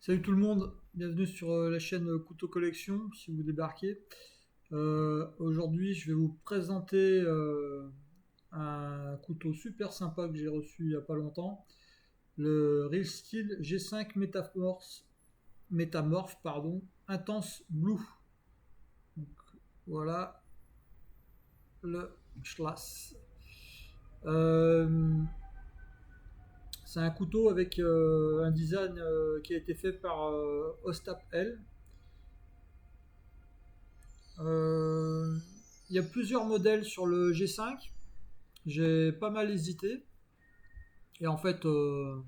Salut tout le monde, bienvenue sur la chaîne Couteau Collection si vous débarquez. Aujourd'hui je vais vous présenter un couteau super sympa que j'ai reçu il n'y a pas longtemps, le Real Steel G5 Métamorphe Intense Blue. Donc, voilà le Schlass. Euh, c'est un couteau avec un design qui a été fait par Ostap L. Euh, Il y a plusieurs modèles sur le G5. J'ai pas mal hésité. Et en fait, je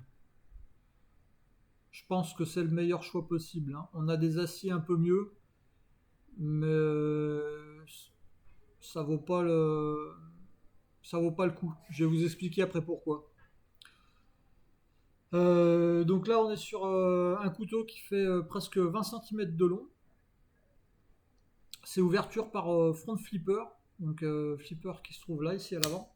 pense que c'est le meilleur choix possible, hein. On a des aciers un peu mieux, mais ça vaut pas ça vaut pas le coup. Je vais vous expliquer après pourquoi. Donc là, on est sur un couteau qui fait presque 20 cm de long. C'est ouverture par front flipper. Donc flipper qui se trouve là, ici à l'avant.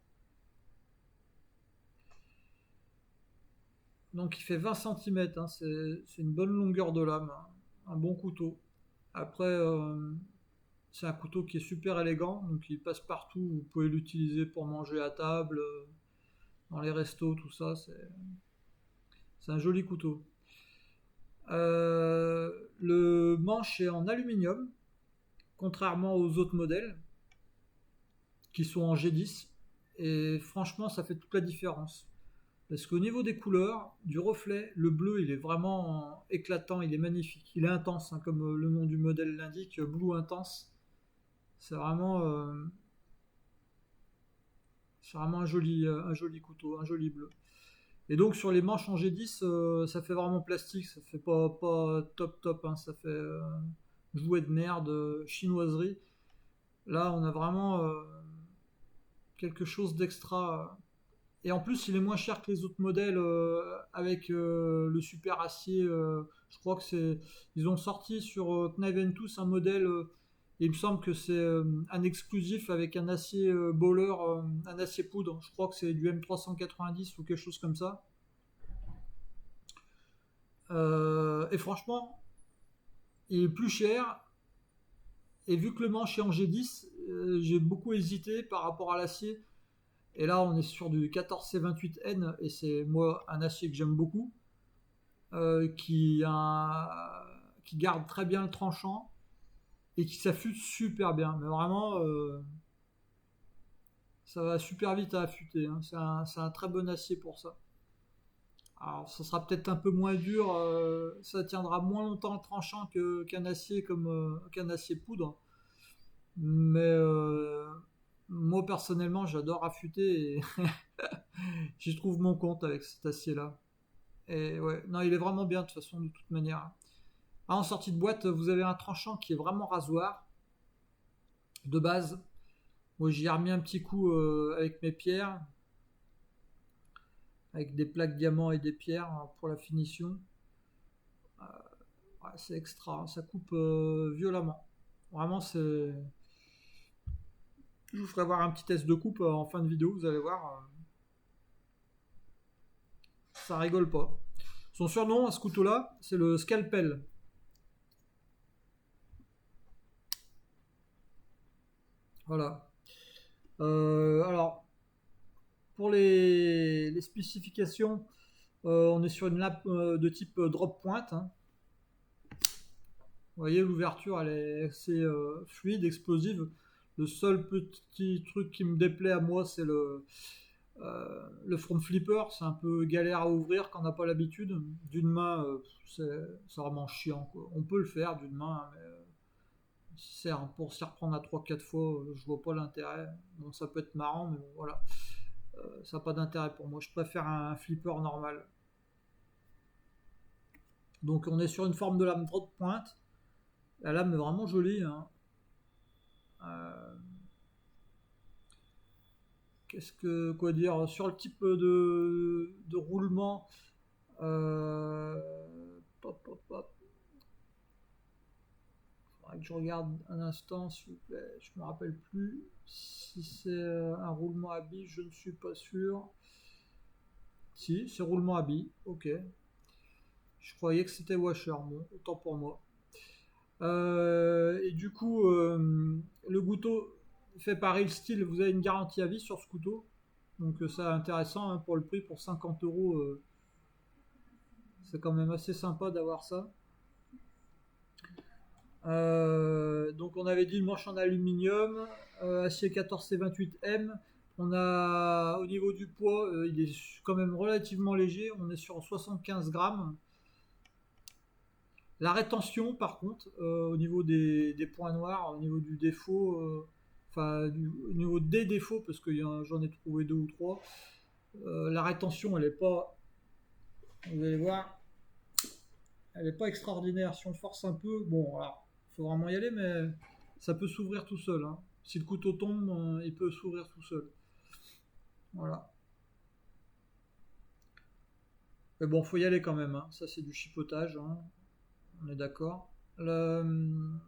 Donc il fait 20 cm, hein, c'est une bonne longueur de lame, hein, un bon couteau. Après, c'est un couteau qui est super élégant, donc il passe partout. Vous pouvez l'utiliser pour manger à table, dans les restos, tout ça. C'est un joli couteau. Le manche est en aluminium, contrairement aux autres modèles qui sont en G10. Et franchement, ça fait toute la différence. Parce qu'au niveau des couleurs, du reflet, le bleu, il est vraiment éclatant, il est magnifique. Il est intense, hein, comme le nom du modèle l'indique, Blue Intense. C'est vraiment, euh, c'est vraiment un joli couteau, un joli bleu. Et donc sur les manches en G10, ça fait vraiment plastique, ça fait pas top top, hein, ça fait jouet de merde, chinoiserie. Là, on a vraiment quelque chose d'extra. Et en plus, il est moins cher que les autres modèles avec le super acier. Je crois que c'est. Ils ont sorti sur Knife Tools un modèle. Et il me semble que c'est un exclusif avec un acier Bowler, un acier poudre. Je crois que c'est du M390 ou quelque chose comme ça. Et franchement, il est plus cher. Et vu que le manche est en G10, j'ai beaucoup hésité par rapport à l'acier. Et là, on est sur du 14C28N et c'est moi un acier que j'aime beaucoup. Qui garde très bien le tranchant et qui s'affûte super bien. Mais vraiment, ça va super vite à affûter, hein. C'est un très bon acier pour ça. Alors, ça sera peut-être un peu moins dur, ça tiendra moins longtemps le tranchant qu'un acier qu'un acier poudre. Mais moi personnellement, j'adore affûter et j'y trouve mon compte avec cet acier-là. Et ouais, non, il est vraiment bien de toute façon, de toute manière. Ah, en sortie de boîte, vous avez un tranchant qui est vraiment rasoir de base. Moi, j'y ai remis un petit coup avec mes pierres, avec des plaques diamants et des pierres pour la finition. Ouais, c'est extra, hein. Ça coupe violemment. Vraiment, c'est. Je vous ferai voir un petit test de coupe en fin de vidéo, vous allez voir, ça rigole pas. Son surnom à ce couteau-là, c'est le scalpel. Voilà. Alors, pour les spécifications, on est sur une lame de type drop point, hein. Vous voyez, l'ouverture, elle est assez fluide, explosive. Le seul petit truc qui me déplaît à moi, c'est le front flipper. C'est un peu galère à ouvrir quand on n'a pas l'habitude. D'une main, c'est vraiment chiant, quoi. On peut le faire d'une main, hein, mais pour s'y reprendre à trois quatre fois, je vois pas l'intérêt. Bon, ça peut être marrant, mais bon, voilà. Ça n'a pas d'intérêt pour moi. Je préfère un flipper normal. Donc on est sur une forme de lame drop pointe. La lame est vraiment jolie, hein. Euh, quoi dire sur le type de roulement. euh, Pop, pop, pop. Faudrait que je regarde un instant, s'il vous plaît. Je me rappelle plus si c'est un roulement à billes, je ne suis pas sûr. Si, c'est roulement à billes, ok. Je croyais que c'était washer, bon, autant pour moi. Et du coup, le couteau fait par Real Steel, vous avez une garantie à vie sur ce couteau. Donc c'est intéressant, hein, pour le prix, pour 50 euros, c'est quand même assez sympa d'avoir ça. Donc on avait dit le manche en aluminium, acier 14C28M. On a au niveau du poids, il est quand même relativement léger, on est sur 75 grammes. La rétention par contre, au niveau des points noirs, au niveau du défaut, enfin au niveau des défauts, parce que j'en ai trouvé deux ou trois, la rétention elle est pas, vous allez voir, elle est pas extraordinaire. Si on force un peu, bon, alors, faut vraiment y aller, mais ça peut s'ouvrir tout seul, hein. Si le couteau tombe, il peut s'ouvrir tout seul. Voilà. Mais bon, faut y aller quand même, hein. Ça, c'est du chipotage, hein. On est d'accord. Donc,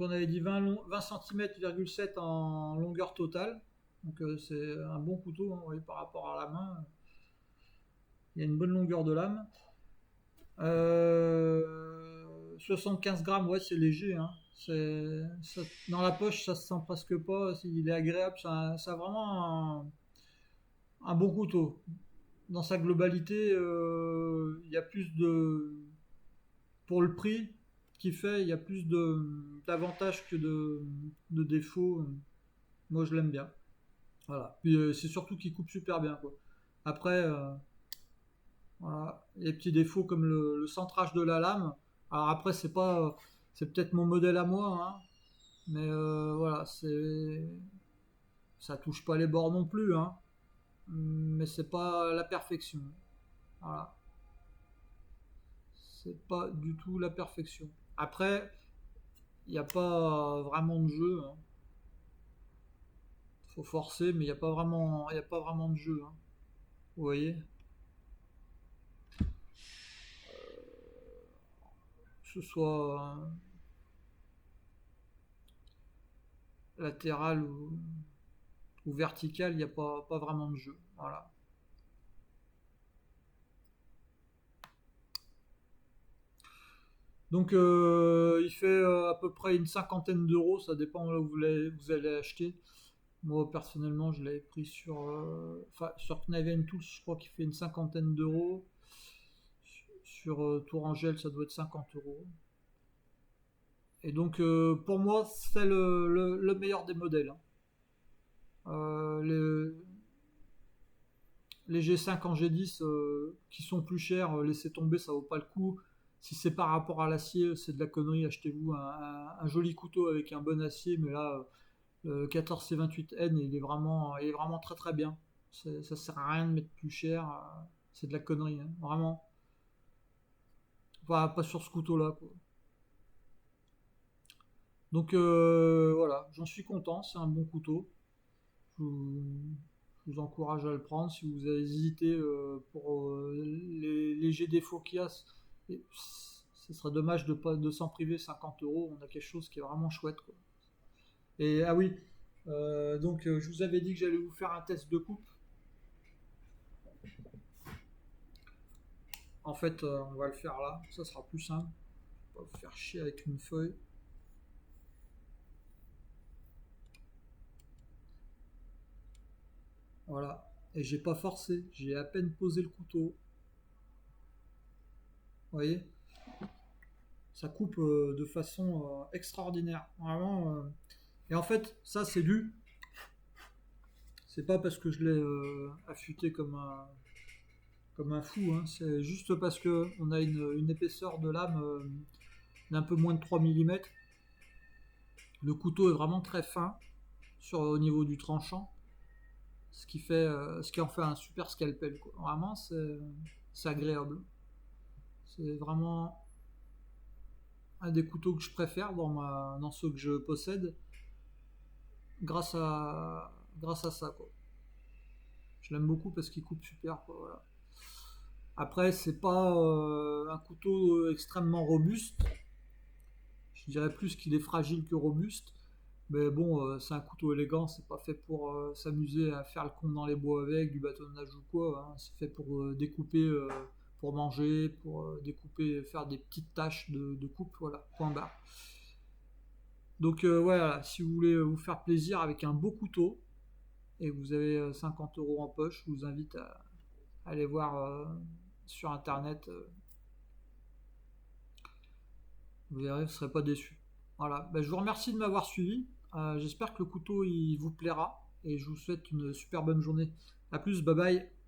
on avait dit 20 cm,7 en longueur totale. Donc, c'est un bon couteau, hein, vous voyez, par rapport à la main. Il y a une bonne longueur de lame. 75 grammes, ouais, c'est léger, hein. Dans la poche, ça se sent presque pas. Il est agréable. Ça a vraiment un bon couteau. Dans sa globalité, il y a plus de. Pour le prix qu'il fait, il y a plus d'avantages que de défauts. Moi, je l'aime bien. Voilà. Puis c'est surtout qu'il coupe super bien, quoi. Après, voilà. Les petits défauts comme le centrage de la lame. Alors après, c'est peut-être mon modèle à moi, hein, mais voilà, ça touche pas les bords non plus, hein, mais c'est pas la perfection. Voilà, c'est pas du tout la perfection. Après, il n'y a pas vraiment de jeu, hein. Faut forcer, mais il y a pas vraiment de jeu, hein. Vous voyez, que ce soit latéral ou vertical, il n'y a pas vraiment de jeu. Voilà. Donc il fait à peu près une cinquantaine d'euros, ça dépend là où vous allez acheter. Moi personnellement je l'avais pris sur Kniven Tools, je crois qu'il fait une cinquantaine d'euros. Sur Tourangelle ça doit être 50 euros. Et donc pour moi c'est le meilleur des modèles, hein. Les, les G5 en G10 qui sont plus chers, laissez tomber, ça vaut pas le coup. Si c'est par rapport à l'acier, c'est de la connerie. Achetez-vous un joli couteau avec un bon acier, mais là, le 14C28N, il est vraiment très très bien. Ça sert à rien de mettre plus cher, c'est de la connerie, hein, vraiment. Pas sur ce couteau-là, quoi. Donc voilà, j'en suis content, c'est un bon couteau. Je vous, je vous encourage à le prendre. Si vous avez hésité pour les légers défauts qu'il y a, ce serait dommage de s'en priver. 50 euros, on a quelque chose qui est vraiment chouette, quoi. Et ah oui, donc je vous avais dit que j'allais vous faire un test de coupe. En fait, on va le faire là, ça sera plus simple. On va vous faire chier avec une feuille. Voilà. Et j'ai pas forcé, j'ai à peine posé le couteau. Vous voyez, ça coupe de façon extraordinaire. Vraiment. Et en fait, ça c'est dû. C'est pas parce que je l'ai affûté comme un fou, hein. C'est juste parce que on a une épaisseur de lame d'un peu moins de 3 mm. Le couteau est vraiment très fin au niveau du tranchant, ce qui en fait un super scalpel, quoi. Vraiment, c'est agréable. C'est vraiment un des couteaux que je préfère dans ceux que je possède, grâce à ça, quoi. Je l'aime beaucoup parce qu'il coupe super, quoi, voilà. Après, c'est pas un couteau extrêmement robuste. Je dirais plus qu'il est fragile que robuste. Mais bon, c'est un couteau élégant, c'est pas fait pour s'amuser à faire le con dans les bois avec, du bâtonnage ou quoi, hein. C'est fait pour découper, pour manger, pour découper, faire des petites tâches de coupe, voilà, point barre. Donc voilà, si vous voulez vous faire plaisir avec un beau couteau et vous avez 50 € en poche, je vous invite à aller voir sur internet, vous verrez, vous ne serez pas déçus. Voilà, ben, je vous remercie de m'avoir suivi. J'espère que le couteau il vous plaira et je vous souhaite une super bonne journée. A plus, bye bye.